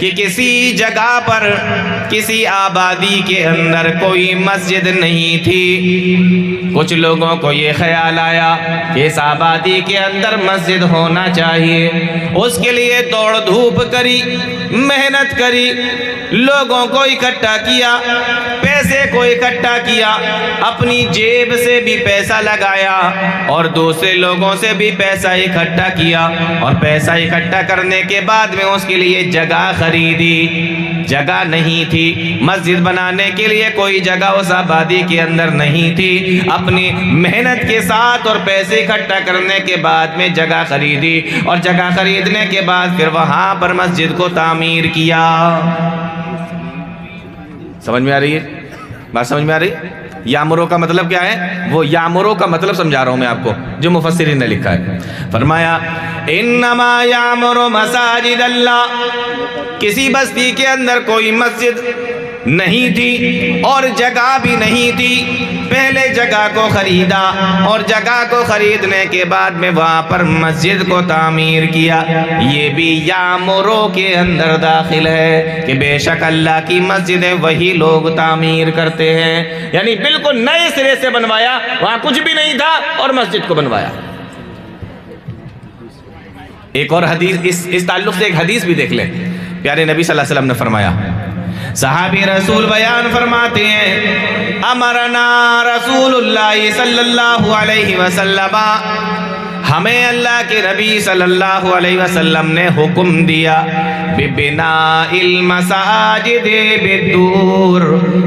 کہ کسی جگہ پر کسی آبادی کے اندر کوئی مسجد نہیں تھی۔ کچھ لوگوں کو یہ خیال آیا کہ اس آبادی کے اندر مسجد ہونا چاہیے، اس کے لیے دوڑ دھوپ کری، محنت کری، لوگوں کو اکٹھا کیا، پیسے کو اکٹھا کیا، اپنی جیب سے بھی پیسہ لگایا اور دوسرے لوگوں سے بھی پیسہ اکٹھا کیا، اور پیسہ اکٹھا کرنے کے بعد میں اس کے لیے جگہ خریدی۔ جگہ نہیں تھی، مسجد بنانے کے لیے کوئی جگہ اس آبادی کے اندر نہیں تھی، اپنی محنت کے ساتھ اور پیسے اکٹھا کرنے کے بعد میں جگہ خریدی، اور جگہ خریدنے کے بعد پھر وہاں پر مسجد کو تعمیر کیا۔ سمجھ میں آ رہی ہے بات؟ سمجھ میں آ رہی ہے؟ یامرو کا مطلب کیا ہے؟ وہ یامرو کا مطلب سمجھا رہا ہوں میں آپ کو، جو مفسرین نے لکھا ہے۔ فرمایا انما یامر مساجد اللہ، کسی بستی کے اندر کوئی مسجد نہیں تھی اور جگہ بھی نہیں تھی، پہلے جگہ کو خریدا اور جگہ کو خریدنے کے بعد میں وہاں پر مسجد کو تعمیر کیا۔ یہ بھی یامرو کے اندر داخل ہے کہ بے شک اللہ کی مسجدیں وہی لوگ تعمیر کرتے ہیں، یعنی بالکل نئے سرے سے بنوایا، وہاں کچھ بھی نہیں تھا اور مسجد کو بنوایا۔ ایک اور حدیث اس تعلق سے ایک حدیث بھی دیکھ لیں۔ پیارے نبی صلی اللہ علیہ وسلم نے فرمایا، صحابی رسول بیان فرماتے ہیں، امرنا رسول اللہ صلی اللہ علیہ وسلم، ہمیں اللہ کے نبی صلی اللہ علیہ وسلم نے حکم دیا، ببناء المساجد بالدور،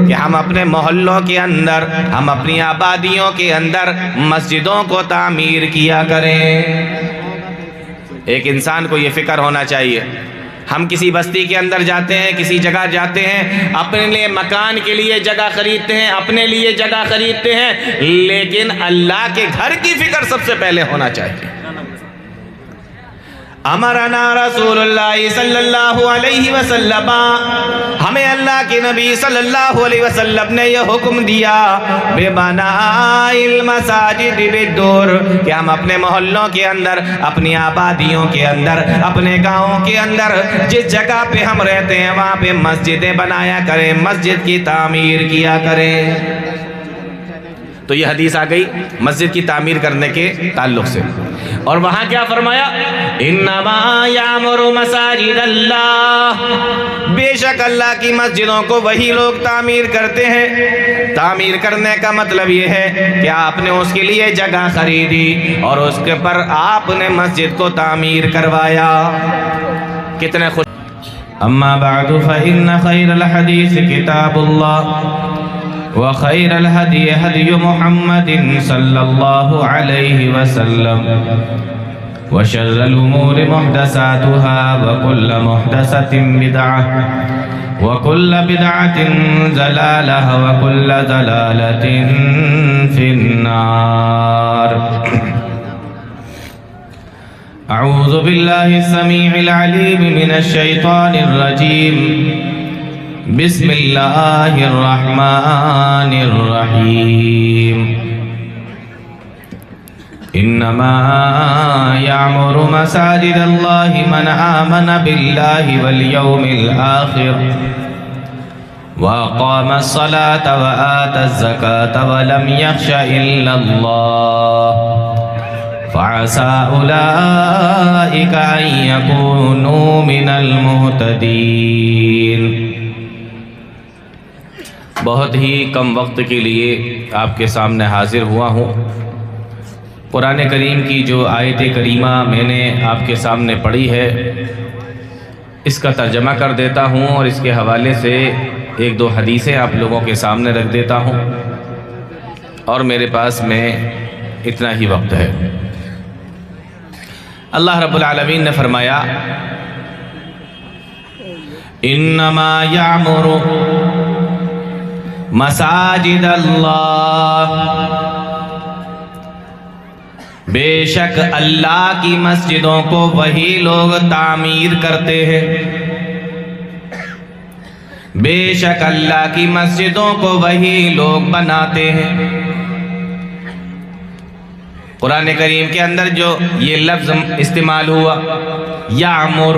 کہ ہم اپنے محلوں کے اندر، ہم اپنی آبادیوں کے اندر مسجدوں کو تعمیر کیا کریں۔ ایک انسان کو یہ فکر ہونا چاہیے، ہم کسی بستی کے اندر جاتے ہیں، کسی جگہ جاتے ہیں، اپنے لیے مکان کے لیے جگہ خریدتے ہیں، اپنے لیے جگہ خریدتے ہیں، لیکن اللہ کے گھر کی فکر سب سے پہلے ہونا چاہیے۔ امرنا رسول اللہ صلی اللہ علیہ وسلم، ہمیں اللہ کے نبی صلی اللہ علیہ وسلم نے یہ حکم دیا، ببناء المساجد بالدور، کہ ہم اپنے محلوں کے اندر، اپنی آبادیوں کے اندر، اپنے گاؤں کے اندر، جس جگہ پہ ہم رہتے ہیں وہاں پہ مسجدیں بنایا کریں، مسجد کی تعمیر کیا کریں۔ تو یہ حدیث آ گئی مسجد کی تعمیر کرنے کے تعلق سے، اور وہاں کیا فرمایا، انما یامر مساجد اللہ، بے شک اللہ کی مسجدوں کو وہی لوگ تعمیر کرتے ہیں۔ تعمیر کرنے کا مطلب یہ ہے کہ آپ نے اس کے لیے جگہ خریدی اور اس کے پر آپ نے مسجد کو تعمیر کروایا۔ کتنے خوش۔ اما بعد فإن خیر الحدیث کتاب اللہ وخير الهدي هدي محمد صلى الله عليه وسلم وشر الأمور محدثاتها وكل محدثة بدعة وكل بدعة ضلالة وكل ضلالة في النار۔ أعوذ بالله السميع العليم من الشيطان الرجيم، بسم اللہ الرحمن الرحیم۔ انما یعمر مساجد اللہ من آمن باللہ والیوم الآخر واقام الصلاة وآت الزکاة ولم یخش الا اللہ فعسى اولئک ان یکونوا من المہتدین۔ بہت ہی کم وقت کے لیے آپ کے سامنے حاضر ہوا ہوں۔ قرآن کریم کی جو آیت کریمہ میں نے آپ کے سامنے پڑھی ہے، اس کا ترجمہ کر دیتا ہوں اور اس کے حوالے سے ایک دو حدیثیں آپ لوگوں کے سامنے رکھ دیتا ہوں، اور میرے پاس میں اتنا ہی وقت ہے۔ اللہ رب العالمین نے فرمایا، انما یعمر مساجد اللہ، بے شک اللہ کی مسجدوں کو وہی لوگ تعمیر کرتے ہیں، بے شک اللہ کی مسجدوں کو وہی لوگ بناتے ہیں۔ قرآن کریم کے اندر جو یہ لفظ استعمال ہوا یعمر،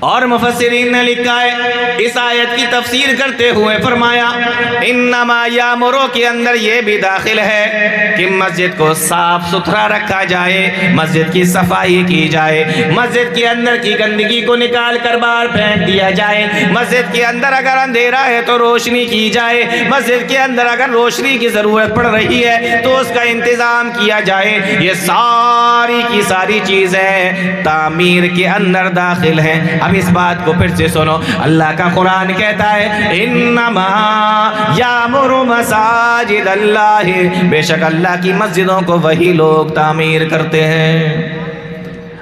اور مفسرین نے لکھا ہے اس آیت کی تفسیر کرتے ہوئے فرمایا انما یامرو کے اندر یہ بھی داخل ہے کہ مسجد کو صاف ستھرا رکھا جائے، مسجد کی صفائی کی جائے، مسجد کے اندر کی گندگی کو نکال کر باہر پھینک دیا جائے، مسجد کے اندر اگر اندھیرا ہے تو روشنی کی جائے، مسجد کے اندر اگر روشنی کی ضرورت پڑ رہی ہے تو اس کا انتظام کیا جائے۔ یہ ساری کی ساری چیزیں تعمیر کے اندر داخل ہیں۔ اب اس بات کو پھر سے سنو، اللہ کا قرآن کہتا ہے انما یامر مساجد اللہ، بے شک اللہ کی مسجدوں کو وہی لوگ تعمیر کرتے ہیں۔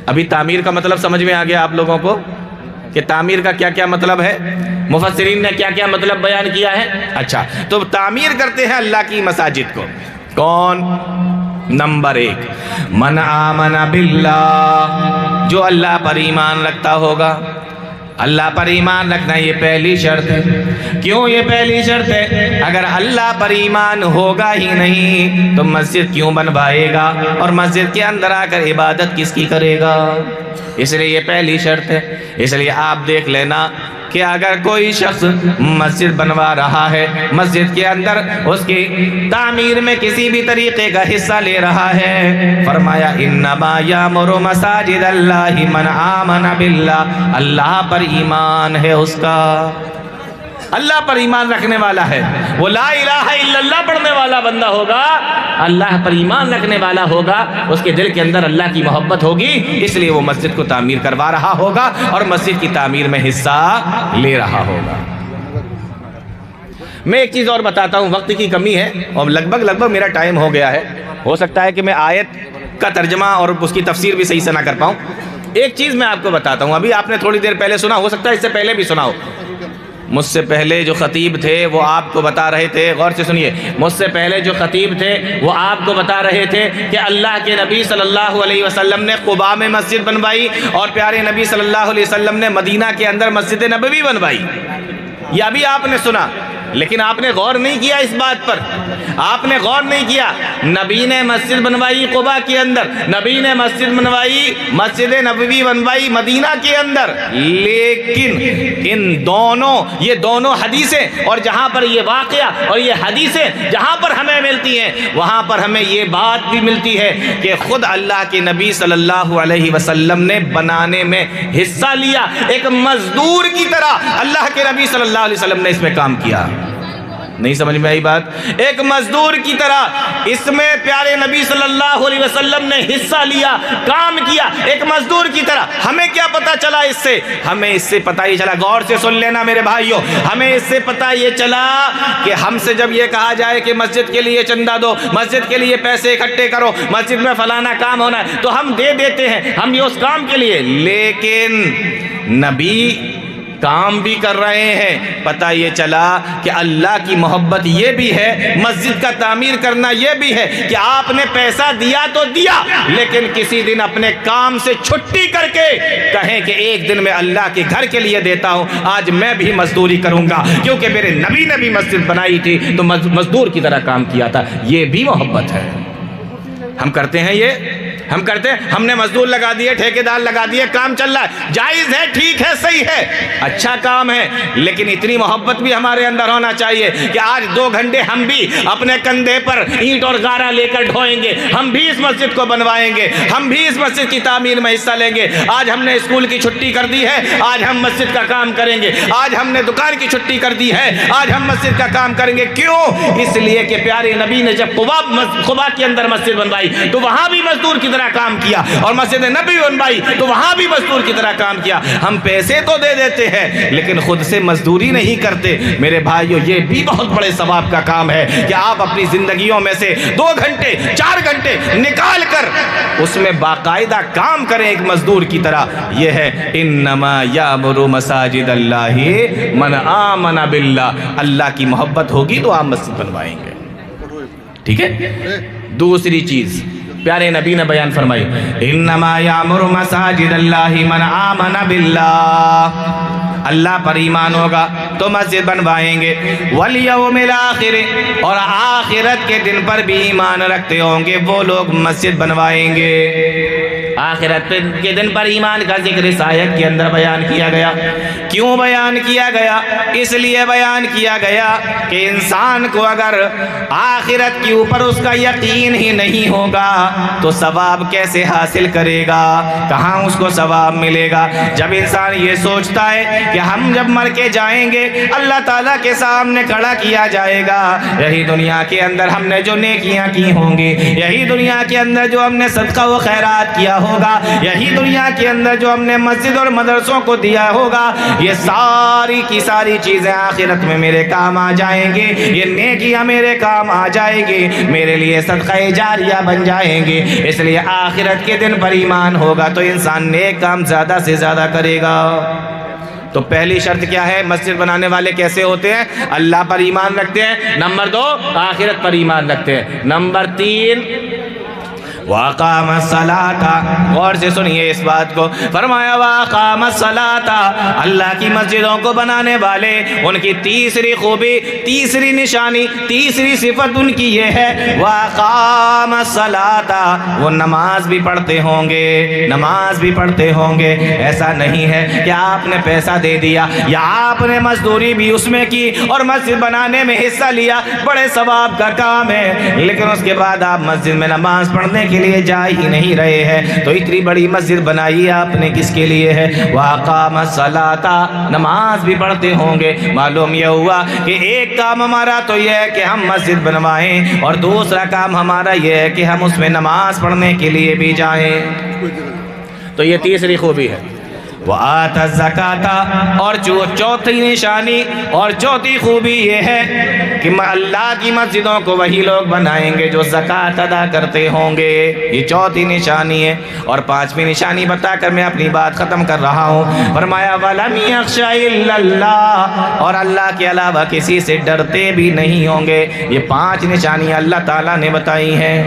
ابھی تعمیر کا مطلب سمجھ میں آ گیا آپ لوگوں کو کہ تعمیر کا کیا کیا مطلب ہے، مفسرین نے کیا کیا مطلب بیان کیا ہے۔ اچھا، تو تعمیر کرتے ہیں اللہ کی مساجد کو کون؟ نمبر 1 من آمن باللہ، جو اللہ پر ایمان رکھتا ہوگا۔ اللہ پر ایمان رکھنا یہ پہلی شرط ہے۔ کیوں یہ پہلی شرط ہے؟ اگر اللہ پر ایمان ہوگا ہی نہیں تو مسجد کیوں بنوائے گا، اور مسجد کے اندر آ کر عبادت کس کی کرے گا؟ اس لیے یہ پہلی شرط ہے۔ اس لیے آپ دیکھ لینا کہ اگر کوئی شخص مسجد بنوا رہا ہے، مسجد کے اندر اس کی تعمیر میں کسی بھی طریقے کا حصہ لے رہا ہے، فرمایا انما یامر مساجد اللہ من آمن باللہ، اللہ پر ایمان ہے اس کا، اللہ پر ایمان رکھنے والا ہے، وہ لا الہ الا اللہ پڑھنے والا بندہ ہوگا، اللہ پر ایمان رکھنے والا ہوگا، اس کے دل کے اندر اللہ کی محبت ہوگی، اس لیے وہ مسجد کو تعمیر کروا رہا ہوگا اور مسجد کی تعمیر میں حصہ لے رہا ہوگا۔ میں ایک چیز اور بتاتا ہوں، وقت کی کمی ہے اور لگ بھگ میرا ٹائم ہو گیا ہے، ہو سکتا ہے کہ میں آیت کا ترجمہ اور اس کی تفسیر بھی صحیح سے نہ کر پاؤں۔ ایک چیز میں آپ کو بتاتا ہوں، ابھی آپ نے تھوڑی دیر پہلے سنا، ہو سکتا ہے اس سے پہلے بھی سنا ہو، مجھ سے پہلے جو خطیب تھے وہ آپ کو بتا رہے تھے، غور سے سنیے، مجھ سے پہلے جو خطیب تھے وہ آپ کو بتا رہے تھے کہ اللہ کے نبی صلی اللہ علیہ وسلم نے قباء میں مسجد بنوائی اور پیارے نبی صلی اللہ علیہ وسلم نے مدینہ کے اندر مسجد نبوی بنوائی۔ یہ ابھی آپ نے سنا، لیکن آپ نے غور نہیں کیا اس بات پر، آپ نے غور نہیں کیا۔ نبی نے مسجد بنوائی قباء کے اندر، نبی نے مسجد بنوائی، مسجد نبوی بنوائی مدینہ کے اندر، لیکن یہ دونوں حدیثیں اور جہاں پر یہ واقعہ اور یہ حدیثیں جہاں پر ہمیں ملتی ہیں وہاں پر ہمیں یہ بات بھی ملتی ہے کہ خود اللہ کے نبی صلی اللہ علیہ وسلم نے بنانے میں حصہ لیا، ایک مزدور کی طرح اللہ کے نبی صلی اللہ علیہ وسلم نے اس میں کام کیا۔ نہیں سمجھ میں آئی بات؟ ایک مزدور کی طرح اس میں پیارے نبی صلی اللہ علیہ وسلم نے حصہ لیا، کام کیا، ایک مزدور کی طرح۔ ہمیں کیا پتا چلا اس سے؟ ہمیں اس سے پتا یہ چلا، غور سے سن لینا میرے بھائیوں، ہمیں اس سے پتا یہ چلا کہ ہم سے جب یہ کہا جائے کہ مسجد کے لیے چندہ دو، مسجد کے لیے پیسے اکٹھے کرو، مسجد میں فلانا کام ہونا ہے تو ہم دے دیتے ہیں، ہم یہ اس کام کے لیے، لیکن نبی کام بھی کر رہے ہیں۔ پتہ یہ چلا کہ اللہ کی محبت یہ بھی ہے، مسجد کا تعمیر کرنا یہ بھی ہے کہ آپ نے پیسہ دیا تو دیا، لیکن کسی دن اپنے کام سے چھٹی کر کے کہیں کہ ایک دن میں اللہ کے گھر کے لیے دیتا ہوں، آج میں بھی مزدوری کروں گا کیونکہ میرے نبی نے بھی مسجد بنائی تھی تو مزدور کی طرح کام کیا تھا۔ یہ بھی محبت ہے۔ ہم کرتے ہیں یہ، ہم کرتے ہیں، ہم نے مزدور لگا دیے، ٹھیکیدار لگا دیے، کام چل رہا ہے، جائز ہے، ٹھیک ہے، صحیح ہے، اچھا کام ہے، لیکن اتنی محبت بھی ہمارے اندر ہونا چاہیے کہ آج 2 گھنٹے ہم بھی اپنے کندھے پر اینٹ اور گارا لے کر ڈھوئیں گے، ہم بھی اس مسجد کو بنوائیں گے، ہم بھی اس مسجد کی تعمیر میں حصہ لیں گے۔ آج ہم نے اسکول کی چھٹی کر دی ہے، آج ہم مسجد کا کام کریں گے، آج ہم نے دکان کی چھٹی کر دی ہے، آج ہم مسجد کا کام کریں گے۔ کیوں؟ اس لیے کہ پیارے نبی نے جب قباء کے اندر مسجد بنوائی تو وہاں بھی مزدور کی طرح کام کیا، اور مسجد نبی بنوائی تو وہاں بھی مزدور کی طرح کام کیا۔ ہم پیسے تو دے دیتے ہیں لیکن خود سے مزدوری نہیں کرتے۔ میرے بھائیو، یہ بھی بہت بڑے ثواب کا کام ہے کہ آپ اپنی زندگیوں میں سے 2 گھنٹے 4 گھنٹے نکال کر اس میں باقاعدہ کام کریں ایک مزدور کی طرح۔ یہ ہے انما یامر مساجد اللہ من آمن باللہ، اللہ کی محبت ہوگی تو آپ مسجد بنوائیں گے، ٹھیک ہے۔ دوسری چیز پیارے نبی نے بیان فرمائی، انما یامر مساجد اللہ من آمن باللہ، اللہ پر ایمان ہوگا تو مسجد بنوائیں گے، والیوم الاخر، اور آخرت کے دن پر بھی ایمان رکھتے ہوں گے وہ لوگ مسجد بنوائیں گے۔ آخرت کے دن پر ایمان کا ذکر اس آیت کے اندر بیان کیا گیا۔ کیوں بیان کیا گیا؟ اس لیے بیان کیا گیا کہ انسان کو اگر آخرت کے اوپر اس کا یقین ہی نہیں ہوگا تو ثواب کیسے حاصل کرے گا؟ کہاں اس کو ثواب ملے گا؟ جب انسان یہ سوچتا ہے کہ ہم جب مر کے جائیں گے اللہ تعالیٰ کے سامنے کھڑا کیا جائے گا، یہی دنیا کے اندر ہم نے جو نیکیاں کی ہوں گی، یہی دنیا کے اندر جو ہم نے صدقہ و خیرات کیا ہوگا، یہی دنیا کے اندر جو ہم نے مسجد اور مدرسوں کو دیا ہوگا، یہ ساری کی ساری چیزیں آخرت میں میرے کام آ جائیں گے، یہ نیکیاں میرے کام آ جائیں گی، میرے لیے صدقہ جاریہ بن جائیں گے۔ اس لیے آخرت کے دن پر ایمان ہوگا تو انسان نیک کام زیادہ سے زیادہ کرے گا۔ تو پہلی شرط کیا ہے؟ مسجد بنانے والے کیسے ہوتے ہیں؟ اللہ پر ایمان رکھتے ہیں۔ نمبر 2 آخرت پر ایمان رکھتے ہیں۔ نمبر 3 وَأَقَامَ الصَّلَاةَ، غور سے سنیے اس بات کو، فرمایا وَأَقَامَ الصَّلَاةَ، اللہ کی مسجدوں کو بنانے والے ان کی تیسری خوبی، تیسری نشانی، تیسری صفت ان کی یہ ہے وَأَقَامَ الصَّلَاةَ، وہ نماز بھی پڑھتے ہوں گے، نماز بھی پڑھتے ہوں گے۔ ایسا نہیں ہے کہ آپ نے پیسہ دے دیا یا آپ نے مزدوری بھی اس میں کی اور مسجد بنانے میں حصہ لیا، بڑے ثواب کا کام ہے، لیکن اس کے بعد آپ مسجد میں نماز پڑھنے کے لیے جا ہی نہیں رہے ہیں، تو اتنی بڑی مسجد بنائی آپ نے کس کے لیے ہے؟ وَأَقَامَ الصَّلَاةَ، نماز بھی پڑھتے ہوں گے۔ معلوم یہ ہوا کہ ایک کام ہمارا تو یہ ہے کہ ہم مسجد بنوائیں اور دوسرا کام ہمارا یہ ہے کہ ہم اس میں نماز پڑھنے کے لیے بھی جائیں۔ تو یہ تیسری خوبی ہے۔ وَآتَ الزَّكَاةَ، اور چوتھی نشانی اور چوتھی خوبی یہ ہے کہ اللہ کی مسجدوں کو وہی لوگ بنائیں گے جو زکوٰۃ ادا کرتے ہوں گے۔ یہ چوتھی نشانی ہے۔ اور پانچویں نشانی بتا کر میں اپنی بات ختم کر رہا ہوں۔ فرمایا وَلَمْ يَخْشَ إِلَّا اللَّهَ، اور اللہ کے علاوہ کسی سے ڈرتے بھی نہیں ہوں گے۔ یہ 5 نشانیاں اللہ تعالیٰ نے بتائی ہیں۔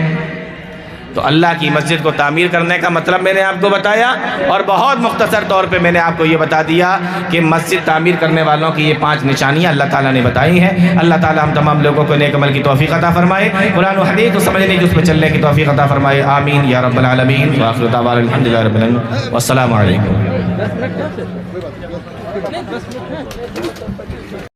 تو اللہ کی مسجد کو تعمیر کرنے کا مطلب میں نے آپ کو بتایا، اور بہت مختصر طور پہ میں نے آپ کو یہ بتا دیا کہ مسجد تعمیر کرنے والوں کی یہ 5 نشانیاں اللہ تعالیٰ نے بتائی ہیں۔ اللہ تعالیٰ ہم تمام لوگوں کو نیک عمل کی توفیق عطا فرمائے، قرآن و حدیث کو سمجھنے کی، اس پہ چلنے کی توفیق عطا فرمائے، آمین یا رب العالمین۔ وآخر دعوانا الحمدللہ رب العالمین، والسلام علیکم۔